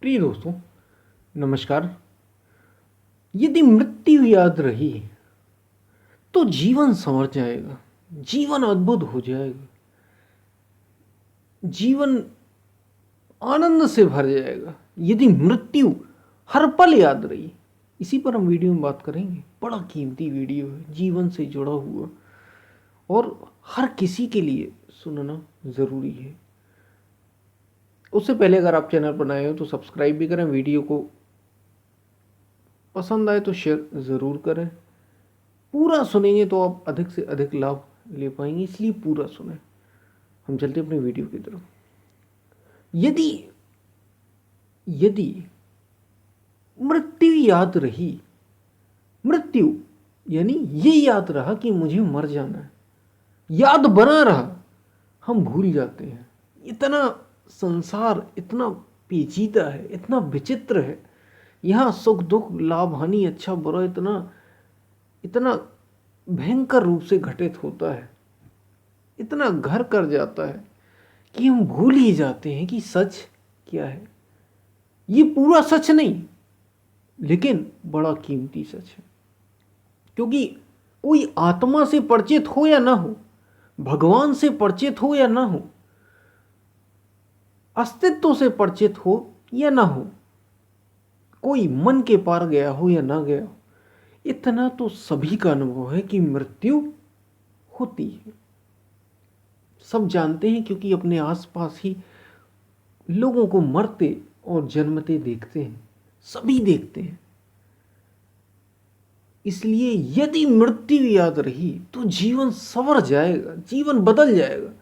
प्रिय दोस्तों, नमस्कार। यदि मृत्यु याद रही तो जीवन संवर जाएगा, जीवन अद्भुत हो जाएगा, जीवन आनंद से भर जाएगा। यदि मृत्यु हर पल याद रही, इसी पर हम वीडियो में बात करेंगे। बड़ा कीमती वीडियो है, जीवन से जुड़ा हुआ और हर किसी के लिए सुनना ज़रूरी है। उससे पहले अगर आप चैनल पर नए हो तो सब्सक्राइब भी करें, वीडियो को पसंद आए तो शेयर ज़रूर करें। पूरा सुनेंगे तो आप अधिक से अधिक लाभ ले पाएंगे, इसलिए पूरा सुने। हम चलते अपने वीडियो की तरफ। यदि यदि मृत्यु याद रही, मृत्यु यानी ये याद रहा कि मुझे मर जाना है, याद बना रहा, हम भूल जाते हैं। इतना संसार इतना पेचीदा है, इतना विचित्र है। यहाँ सुख दुख लाभ हानि अच्छा बुरा इतना इतना भयंकर रूप से घटित होता है, इतना घर कर जाता है कि हम भूल ही जाते हैं कि सच क्या है। ये पूरा सच नहीं, लेकिन बड़ा कीमती सच है। क्योंकि कोई आत्मा से परिचित हो या ना हो, भगवान से परिचित हो या ना हो, अस्तित्व से परिचित हो या ना हो, कोई मन के पार गया हो या ना गया हो, इतना तो सभी का अनुभव है कि मृत्यु होती है। सब जानते हैं, क्योंकि अपने आसपास ही लोगों को मरते और जन्मते देखते हैं, सभी देखते हैं। इसलिए यदि मृत्यु याद रही तो जीवन संवर जाएगा, जीवन बदल जाएगा।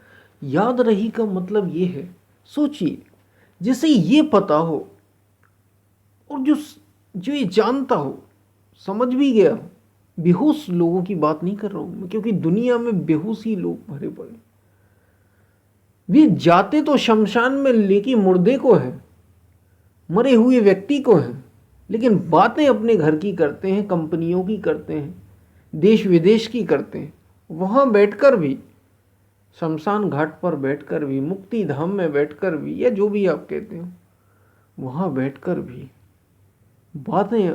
याद रही का मतलब ये है, सोचिए, जिसे ये पता हो और जो जो ये जानता हो, समझ भी गया हो। बेहोश लोगों की बात नहीं कर रहा हूं मैं, क्योंकि दुनिया में बेहोश ही लोग भरे पड़े। वे जाते तो शमशान में लेके मुर्दे को है, मरे हुए व्यक्ति को है, लेकिन बातें अपने घर की करते हैं, कंपनियों की करते हैं, देश विदेश की करते हैं। वहां बैठकर भी, शमशान घाट पर बैठकर भी, मुक्ति धाम में बैठकर भी, या जो भी आप कहते हो, वहां बैठकर भी बातें,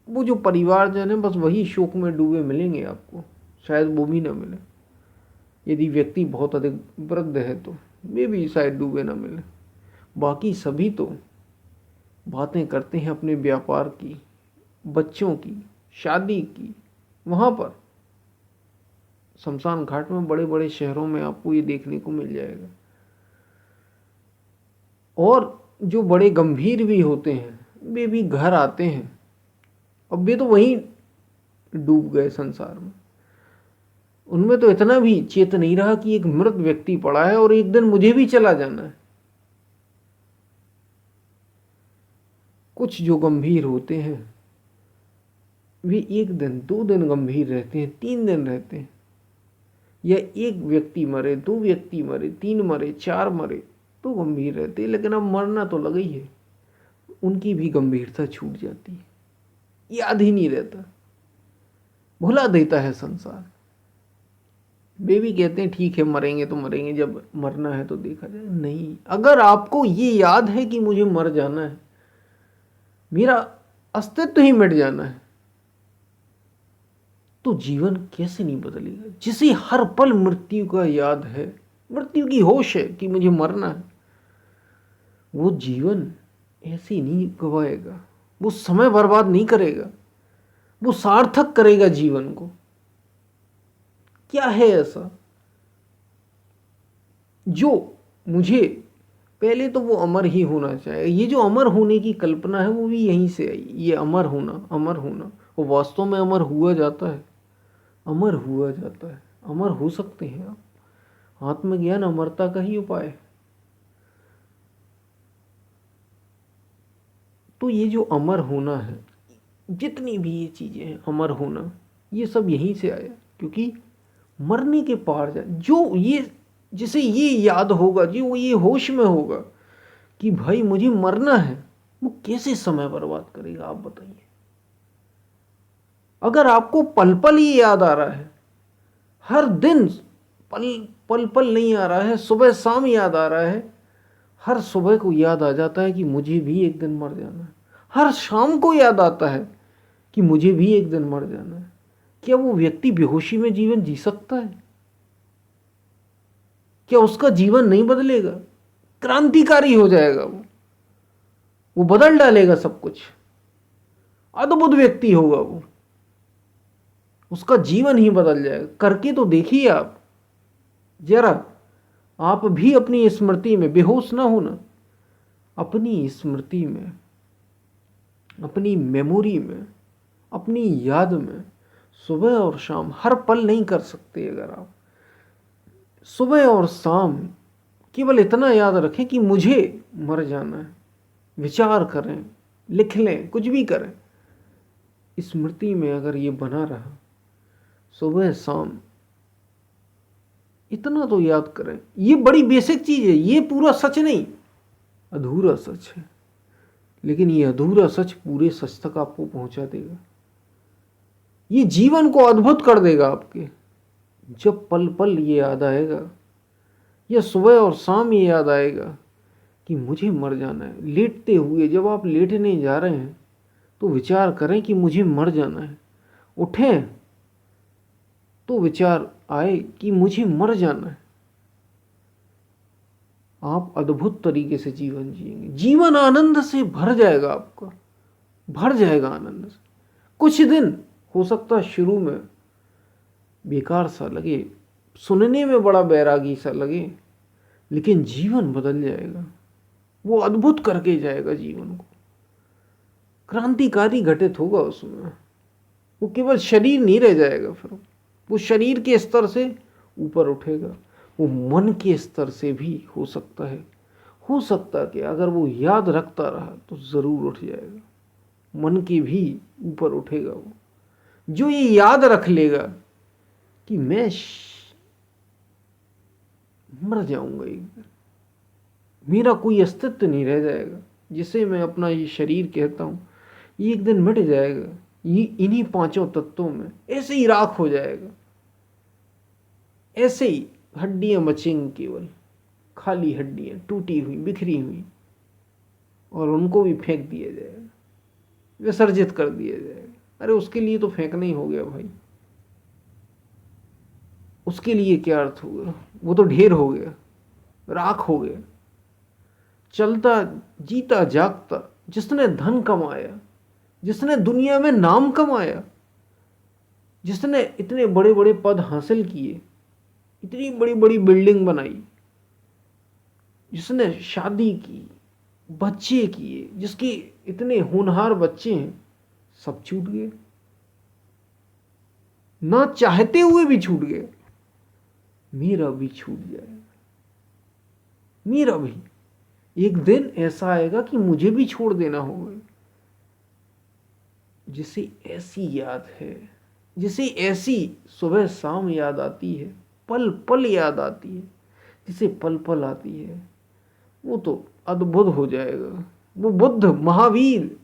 वो जो परिवारजन है बस वही शोक में डूबे मिलेंगे आपको, शायद वो भी ना मिले। यदि व्यक्ति बहुत अधिक वृद्ध है तो वे भी शायद डूबे ना मिले। बाकी सभी तो बातें करते हैं अपने व्यापार की, बच्चों की, शादी की। वहाँ पर शमशान घाट में, बड़े बड़े शहरों में आपको ये देखने को मिल जाएगा। और जो बड़े गंभीर भी होते हैं वे भी घर आते हैं, अब वे तो वहीं डूब गए संसार में। उनमें तो इतना भी चेत नहीं रहा कि एक मृत व्यक्ति पड़ा है और एक दिन मुझे भी चला जाना है। कुछ जो गंभीर होते हैं वे एक दिन, 2 दिन गंभीर रहते हैं, 3 दिन रहते हैं। या एक व्यक्ति मरे, 2 व्यक्ति मरे, 3 मरे, 4 मरे तो गंभीर रहते हैं, लेकिन अब मरना तो लगा ही है, उनकी भी गंभीरता छूट जाती है, याद ही नहीं रहता, भुला देता है संसार। वे भी कहते हैं ठीक है, मरेंगे तो मरेंगे, जब मरना है तो देखा जाए। नहीं, अगर आपको ये याद है कि मुझे मर जाना है, मेरा अस्तित्व ही मिट जाना है, तो जीवन कैसे नहीं बदलेगा। जिसे हर पल मृत्यु का याद है, मृत्यु की होश है कि मुझे मरना है, वो जीवन ऐसे नहीं गवाएगा, वो समय बर्बाद नहीं करेगा, वो सार्थक करेगा जीवन को। क्या है ऐसा जो मुझे, पहले तो वो अमर ही होना चाहिए। ये जो अमर होने की कल्पना है वो भी यहीं से आई। ये अमर होना, अमर होना, वो वास्तव में अमर हुआ जाता है, अमर हुआ जाता है। अमर हो सकते हैं आप। आत्मज्ञान अमरता का ही उपाय है। तो ये जो अमर होना है, जितनी भी ये चीजें हैं, अमर होना, ये सब यहीं से आया। क्योंकि मरने के पार जा, जो ये, जिसे ये याद होगा, जो ये होश में होगा कि भाई मुझे मरना है, वो कैसे समय बर्बाद करेगा आप बताइए। अगर आपको पल पल ये याद आ रहा है, हर दिन पल पल पल नहीं आ रहा है, सुबह शाम याद आ रहा है, हर सुबह को याद आ जाता है कि मुझे भी एक दिन मर जाना है। हर शाम को याद आता है कि मुझे भी एक दिन मर जाना है। क्या वो व्यक्ति बेहोशी में जीवन जी सकता है? क्या उसका जीवन नहीं बदलेगा? क्रांतिकारी हो जाएगा वो बदल डालेगा सब कुछ। अद्भुत व्यक्ति होगा वो, उसका जीवन ही बदल जाएगा। करके तो देखिए आप जरा। आप भी अपनी स्मृति में बेहोश ना होना, अपनी स्मृति में, अपनी मेमोरी में, अपनी याद में सुबह और शाम हर पल नहीं कर सकते। अगर आप सुबह और शाम केवल इतना याद रखें कि मुझे मर जाना है, विचार करें, लिख लें, कुछ भी करें, स्मृति में अगर ये बना रहा सुबह शाम, इतना तो याद करें। ये बड़ी बेसिक चीज है, ये पूरा सच नहीं, अधूरा सच है, लेकिन ये अधूरा सच पूरे सच तक आपको पहुंचा देगा। ये जीवन को अद्भुत कर देगा आपके। जब पल पल ये याद आएगा, या सुबह और शाम ये याद आएगा कि मुझे मर जाना है। लेटते हुए जब आप लेटने जा रहे हैं तो विचार करें कि मुझे मर जाना है। उठें तो विचार आए कि मुझे मर जाना है। आप अद्भुत तरीके से जीवन जिएंगे। जीवन आनंद से भर जाएगा, आपका भर जाएगा आनंद से। कुछ दिन हो सकता है शुरू में बेकार सा लगे, सुनने में बड़ा बैरागी सा लगे, लेकिन जीवन बदल जाएगा। वो अद्भुत करके जाएगा जीवन को, क्रांतिकारी घटित होगा उसमें। वो केवल शरीर नहीं रह जाएगा, फिर वो शरीर के स्तर से ऊपर उठेगा। वो मन के स्तर से भी हो सकता है कि अगर वो याद रखता रहा तो ज़रूर उठ जाएगा। मन के भी ऊपर उठेगा वो, जो ये याद रख लेगा कि मैं मर जाऊंगा एक दिन, मेरा कोई अस्तित्व नहीं रह जाएगा। जिसे मैं अपना ये शरीर कहता हूँ, ये एक दिन मिट जाएगा। ये इन्हीं पांचों तत्वों में ऐसे ही राख हो जाएगा। ऐसे ही हड्डियां बचेंगी, केवल खाली हड्डियां, टूटी हुई, बिखरी हुई, और उनको भी फेंक दिया जाएगा, विसर्जित कर दिया जाएगा। अरे उसके लिए तो फेंकना ही हो गया भाई, उसके लिए क्या अर्थ होगा? वो तो ढेर हो गया, राख हो गया। चलता जीता जागता जिसने धन कमाया, जिसने दुनिया में नाम कमाया, जिसने इतने बड़े बड़े पद हासिल किए, इतनी बड़ी बड़ी बिल्डिंग बनाई, जिसने शादी की, बच्चे किए, जिसके इतने होनहार बच्चे हैं, सब छूट गए। ना चाहते हुए भी छूट गए। मेरा भी छूट जाएगा, मेरा भी एक दिन ऐसा आएगा कि मुझे भी छोड़ देना होगा। जिसे ऐसी याद है, जिसे ऐसी सुबह शाम याद आती है, पल पल याद आती है, जिसे पल पल आती है, वो तो अद्भुत हो जाएगा। वो बुद्ध, महावीर,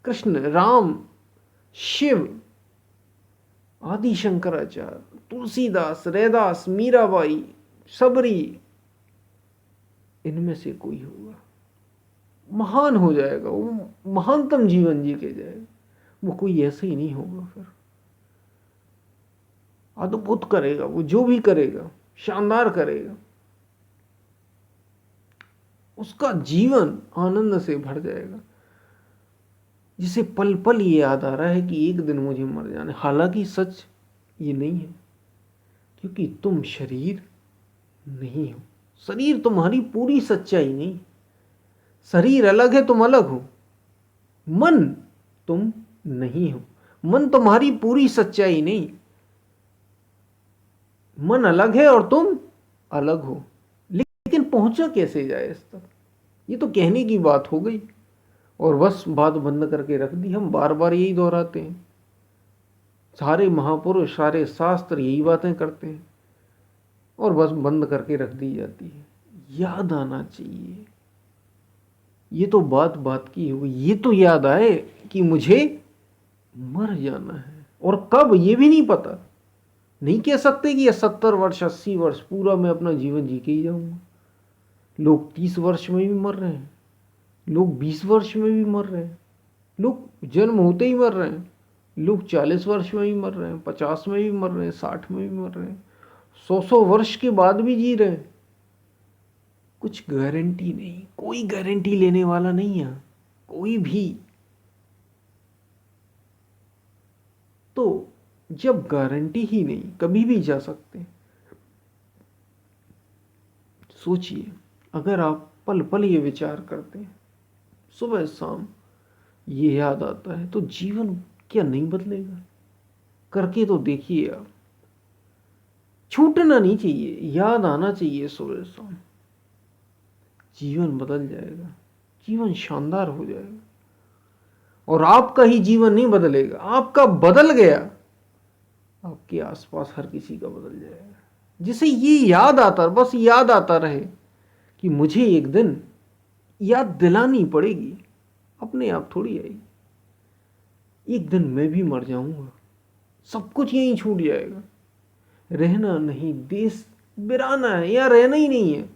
कृष्ण, राम, शिव, आदि शंकराचार्य, तुलसीदास, रैदास, मीराबाई, सबरी, इनमें से कोई होगा। महान हो जाएगा वो, महानतम जीवन जी के जाएगा वो। कोई ऐसे ही नहीं होगा। फिर अद्भुत करेगा वो, जो भी करेगा शानदार करेगा। उसका जीवन आनंद से भर जाएगा, जिसे पल पल ये याद आ रहा है कि एक दिन मुझे मर जाना है। हालांकि सच ये नहीं है, क्योंकि तुम शरीर नहीं हो। शरीर तुम्हारी पूरी सच्चाई नहीं। शरीर अलग है, तुम अलग हो। मन तुम नहीं हो। मन तुम्हारी पूरी सच्चाई नहीं। मन अलग है और तुम अलग हो। लेकिन पहुंचा कैसे जाए इस तक? ये तो कहने की बात हो गई और बस बात बंद करके रख दी। हम बार बार यही दोहराते हैं। सारे महापुरुष, सारे शास्त्र यही बातें करते हैं और बस बंद करके रख दी जाती है। याद आना चाहिए। ये तो बात बात की हुई, ये तो याद आए कि मुझे मर जाना है, और कब ये भी नहीं पता। नहीं कह सकते कि ये 70 वर्ष 80 वर्ष पूरा मैं अपना जीवन जी के ही जाऊंगा, लोग 30 वर्ष में भी मर रहे हैं, लोग 20 वर्ष में भी मर रहे हैं, लोग जन्म होते ही मर रहे हैं, लोग 40 वर्ष में भी मर रहे हैं, 50 में भी मर रहे हैं, 60 में भी मर रहे हैं, 100 वर्ष के बाद भी जी रहे हैं। कुछ गारंटी नहीं, कोई गारंटी लेने वाला नहीं है कोई भी। तो जब गारंटी ही नहीं, कभी भी जा सकते, सोचिए अगर आप पल पल ये विचार करते हैं, सुबह शाम ये याद आता है, तो जीवन क्या नहीं बदलेगा? करके तो देखिए आप। छूटना नहीं चाहिए, याद आना चाहिए सुबह शाम। जीवन बदल जाएगा, जीवन शानदार हो जाएगा। और आपका ही जीवन नहीं बदलेगा, आपका बदल गया, आपके आसपास हर किसी का बदल जाएगा। जिसे ये याद आता, बस याद आता रहे कि मुझे एक दिन याद दिलानी पड़ेगी, अपने आप थोड़ी आएगी। एक दिन मैं भी मर जाऊंगा, सब कुछ यहीं छूट जाएगा। रहना नहीं, देश बिराना है, या रहना ही नहीं है।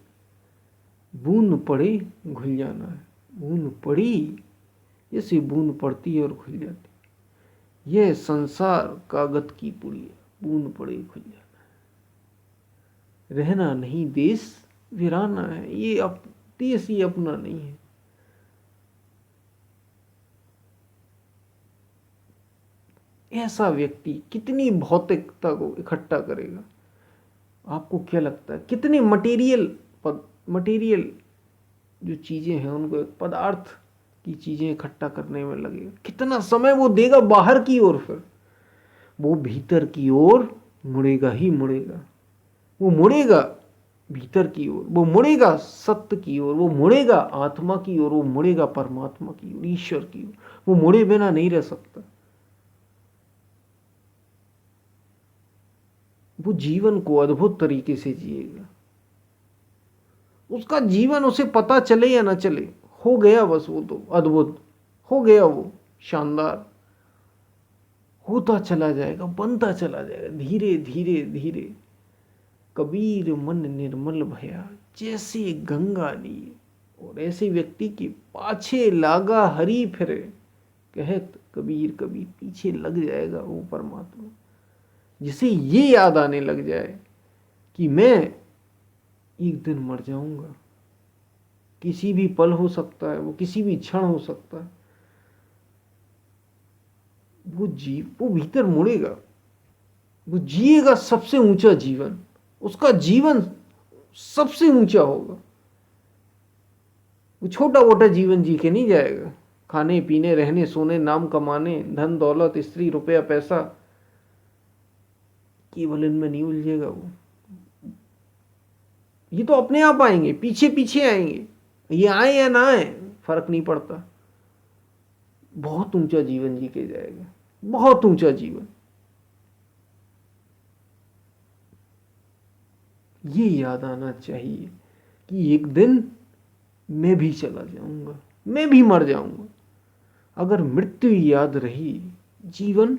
बूंद पड़े घुल जाना है, बूंद पड़ी जैसे बूंद पड़ती है और घुल जाती। यह संसार कागज की पुड़ी है, बूंद पड़े घुल जाना है। रहना नहीं, देश वीराना है। ये देश ही अपना नहीं है। ऐसा व्यक्ति कितनी भौतिकता को इकट्ठा करेगा? आपको क्या लगता है कितने मटेरियल जो चीजें हैं उनको एक पदार्थ की चीजें इकट्ठा करने में लगेगा? कितना समय वो देगा बाहर की ओर? फिर वो भीतर की ओर मुड़ेगा ही मुड़ेगा। वो मुड़ेगा भीतर की ओर, वो मुड़ेगा सत्य की ओर, वो मुड़ेगा आत्मा की ओर, वो मुड़ेगा परमात्मा की ओर, ईश्वर की ओर। वो मुड़े बिना नहीं रह सकता। वो जीवन को अद्भुत तरीके से जिएगा। उसका जीवन उसे पता चले या ना चले, हो गया बस, वो तो अद्भुत हो गया, वो शानदार होता चला जाएगा, बनता चला जाएगा, धीरे धीरे धीरे। कबीर मन निर्मल भया जैसे गंगा नी, और ऐसे व्यक्ति के पाछे लागा हरि फिरे, कहत कबीर कबीर, पीछे लग जाएगा वो परमात्मा। जिसे ये याद आने लग जाए कि मैं एक दिन मर जाऊंगा, किसी भी पल हो सकता है, वो किसी भी क्षण हो सकता है, वो भीतर मुड़ेगा, वो जिएगा सबसे ऊंचा जीवन। उसका जीवन सबसे ऊंचा होगा। वो छोटा मोटा जीवन जी के नहीं जाएगा, खाने पीने रहने सोने नाम कमाने धन दौलत स्त्री रुपया पैसा, केवल इनमें नहीं उलझेगा वो। ये तो अपने आप आएंगे, पीछे पीछे आएंगे, ये आए या ना आए फर्क नहीं पड़ता। बहुत ऊंचा जीवन जी के जाएगा, बहुत ऊंचा जीवन। ये याद आना चाहिए कि एक दिन मैं भी चला जाऊंगा, मैं भी मर जाऊंगा। अगर मृत्यु याद रही, जीवन